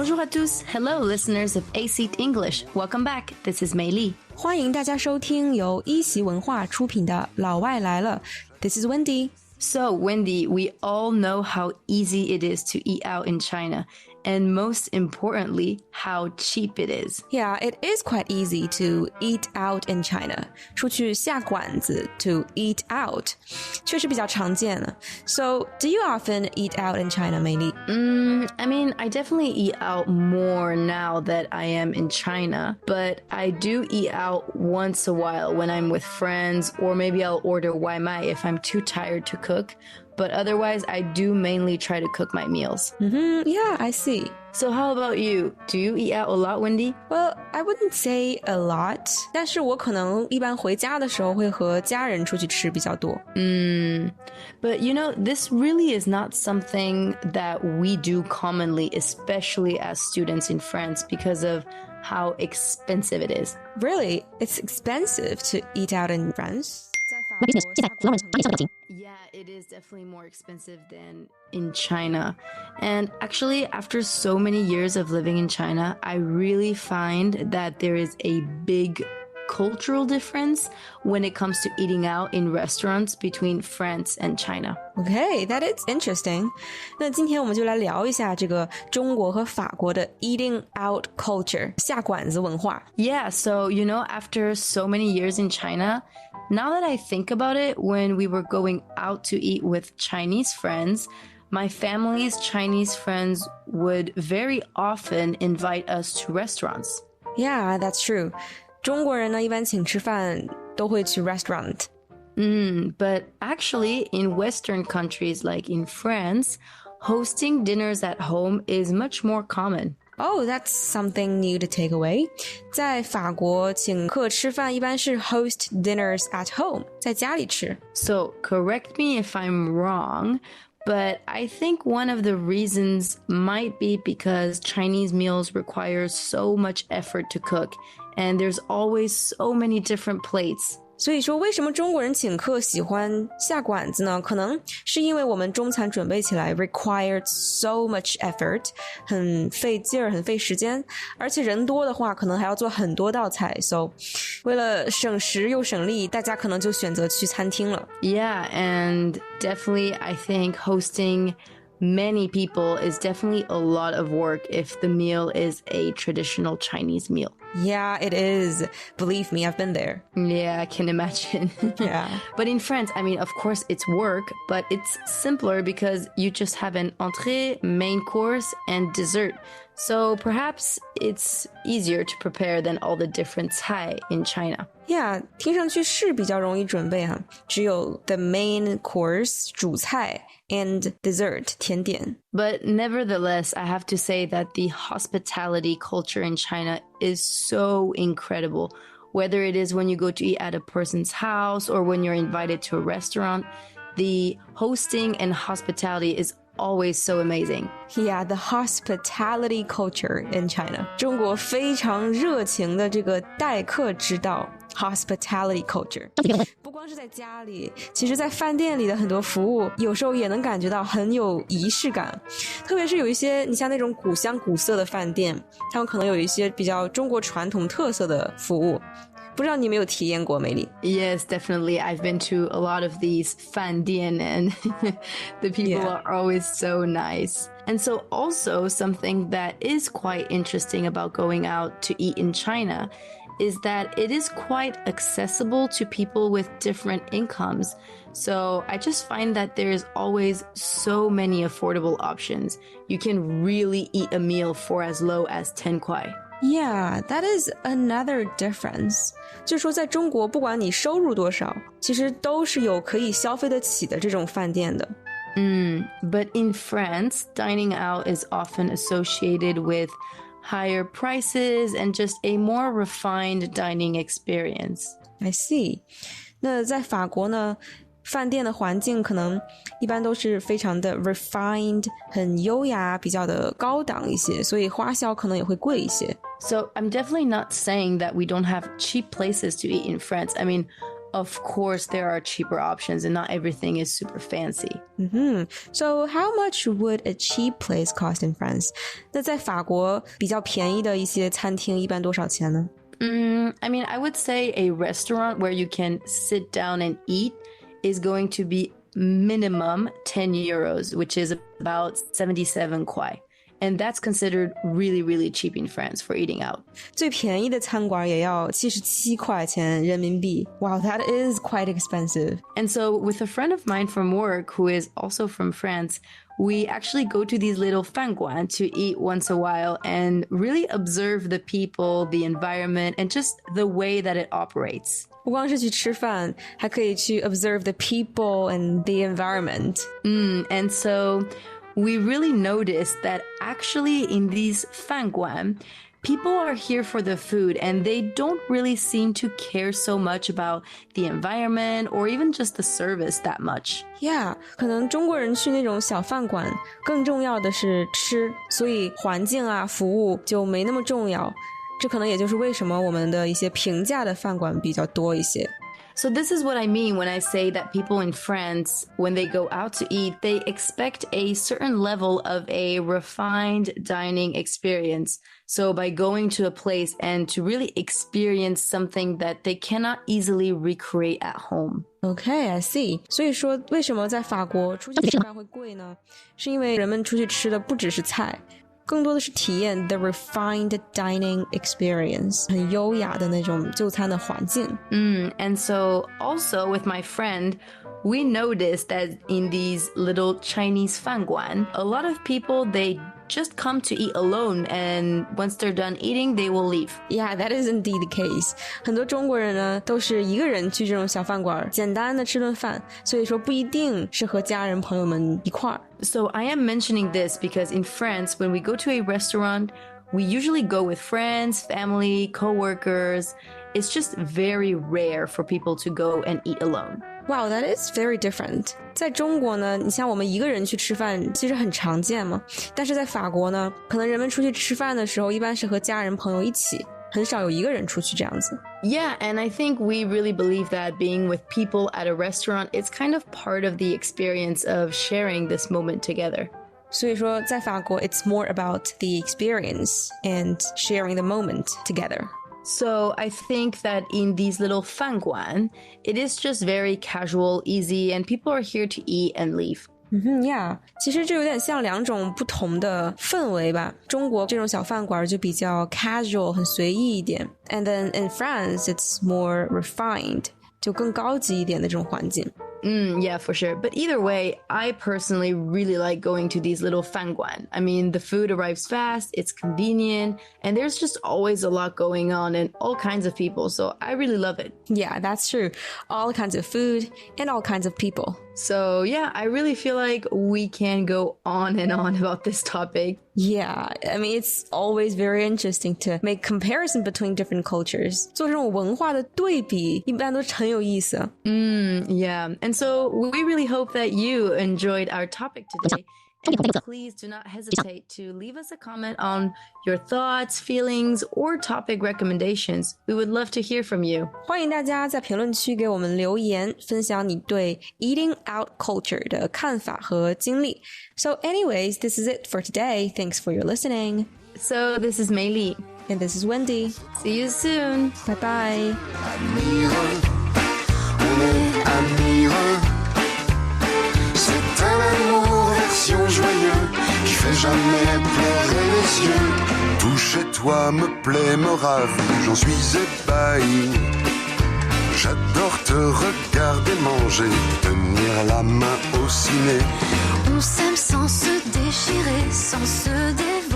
Bonjour à tous. Hello, listeners of A-Seat English. Welcome back. This is Mei Li. 欢迎大家收听由一席文化出品的《老外来了》。This is Wendy. So, Wendy, we all know how easy it is to eat out in China, and most importantly, how cheap it is. Yeah, it is quite easy to eat out in China. 出去下馆子 to eat out 确实比较常见了。So, do you often eat out in China, Mei Li? I mean, I definitely eat out more now that I am in China, but I do eat out once a while when I'm with friends, or maybe I'll order 外卖 if I'm too tired to cook. But otherwise, I do mainly try to cook my meals. Yeah, I see. So how about you? Do you eat out a lot, Wendy? Well, I wouldn't say a lot. 但是我可能一般回家的时候会和家人出去吃比较多。But you know, this really is not something that we do commonly, especially as students in France, because of how expensive it is. Really? It's expensive to eat out in France? Yeah, it is definitely more expensive than in China. And actually, after so many years of living in China, I really find that there is a big cultural difference when it comes to eating out in restaurants between France and China. Okay, that is interesting. 那今天我们就来聊一下这个中国和法国的 eating out culture, 下馆子文化。Yeah, so, you know, after so many years in China, now that I think about it, when we were going out to eat with Chinese friends, my family's Chinese friends would very often invite us to restaurants. Yeah, that's true. 中国人呢，一般请吃饭都会去 restaurant. But actually, in Western countries like in France, hosting dinners at home is much more common. Oh, that's something new to take away. 在法国请客吃饭一般是 host dinners at home, 在家里吃。So, correct me if I'm wrong, but I think one of the reasons might be because Chinese meals require so much effort to cook, and there's always so many different plates. 所以说为什么中国人请客喜欢下馆子呢？可能是因为我们中餐准备起来 required so much effort, 很费劲儿，很费时间，而且人多的话可能还要做很多道菜 So 为了省时又省力，大家可能就选择去餐厅了。 Yeah, and definitely I think hosting many people is definitely a lot of work if the meal is a traditional Chinese meal. Yeah, it is. Believe me, I've been there. Yeah, I can imagine. Yeah. But in France, I mean, of course it's work, but it's simpler because you just have an entrée, main course, and dessert. So perhaps it's easier to prepare than all the different cai in China. Yeah, 听上去是比较容易准备啊，只有 the main course 主菜 and dessert 甜点。 But nevertheless, I have to say that the hospitality culture in China is so incredible. Whether it is when you go to eat at a person's house or when you're invited to a restaurant, the hosting and hospitality is always so amazing. Yeah, the hospitality culture in China. 中国非常热情的这个待客之道 hospitality culture. 不光是在家里，其实在饭店里的很多服务有时候也能感觉到很有仪式感。特别是有一些你像那种古香古色的饭店，他们可能有一些比较中国传统特色的服务。不知道你有没有体验过，美丽？ Yes, definitely. I've been to a lot of these fan dian and the people are always so nice. And so also something that is quite interesting about going out to eat in China is that it is quite accessible to people with different incomes. So I just find that there's always so many affordable options. You can really eat a meal for as low as 10 kuai. Yeah, that is another difference. 就是说在中国不管你收入多少，其实都是有可以消费得起的这种饭店的。But in France, dining out is often associated with higher prices and just a more refined dining experience. I see. 那在法国呢，饭店的环境可能一般都是非常的 refined, 很优雅，比较的高档一些，所以花销可能也会贵一些。So I'm definitely not saying that we don't have cheap places to eat in France. I mean, of course there are cheaper options and not everything is super fancy. So how much would a cheap place cost in France? 那在法国比较便宜的一些餐厅一般多少钱呢？ I mean, I would say a restaurant where you can sit down and eat is going to be minimum 10 euros, which is about 77 kwai. And that's considered really, really cheap in France for eating out. 最便宜的餐馆也要77块钱人民币. Wow, that is quite expensive. And so with a friend of mine from work who is also from France, we actually go to these little 饭馆 to eat once a while and really observe the people, the environment, and just the way that it operates. 不光是去吃饭，还可以去 observe the people and the environment. And so we really noticed that actually in these 饭馆, people are here for the food and they don't really seem to care so much about the environment or even just the service that much. Yeah, 可能中国人去那种小饭馆，更重要的是吃，所以环境啊、服务就没那么重要。这可能也就是为什么我们的一些平价的饭馆比较多一些。So this is what I mean when I say that people in France, when they go out to eat, they expect a certain level of a refined dining experience. So by going to a place and to really experience something that they cannot easily recreate at home. Okay, I see. 所以说，为什么在法国出去吃饭会贵呢？是因为人们出去吃的不只是菜，更多的是体验 the refined dining experience, 很优雅的那种就餐的环境。And so also with my friend, we noticed that in these little Chinese 饭馆, a lot of people, they just come to eat alone, and once they're done eating, they will leave. Yeah, that is indeed the case. 很多中国人呢都是一个人去这种小饭馆，简单的吃顿饭，所以说不一定是和家人朋友们一块儿。So I am mentioning this because in France, when we go to a restaurant, we usually go with friends, family, co-workers. It's just very rare for people to go and eat alone. Wow, that is very different. 在中国呢，你像我们一个人去吃饭，其实很常见嘛。但是在法国呢，可能人们出去吃饭的时候，一般是和家人朋友一起，很少有一个人出去这样子。Yeah, and I think we really believe that being with people at a restaurant, it's kind of part of the experience of sharing this moment together. 所以说，在法国 it's more about the experience and sharing the moment together. So I think that in these little 饭馆, it is just very casual, easy, and people are here to eat and leave. Yeah, 其实这有点像两种不同的氛围吧。中国这种小饭馆就比较 casual, 很随意一点。And then in France, it's more refined, 就更高级一点的这种环境。Yeah, for sure. But either way, I personally really like going to these little 饭馆. I mean, the food arrives fast, it's convenient, and there's just always a lot going on and all kinds of people. So I really love it. Yeah, that's true. All kinds of food and all kinds of people. So yeah, I really feel like we can go on and on about this topic. Yeah, I mean, it's always very interesting to make comparison between different cultures. 做这种文化的对比，一般都很有意思。Yeah, and so we really hope that you enjoyed our topic today. And please do not hesitate to leave us a comment on your thoughts, feelings, or topic recommendations. We would love to hear from you. 欢迎大家在评论区给我们留言，分享你对 eating out culture 的看法和经历。So anyways, this is it for today. Thanks for your listening. So this is Mei Li. And this is Wendy. See you soon. Bye bye. C'est un amour version joyeux qui fait jamais pleurer les yeux. Tout chez toi me plaît, me ravit, j'en suis ébahi. J'adore te regarder manger, tenir la main au ciné. On s'aime sans se déchirer, sans se dévoiler.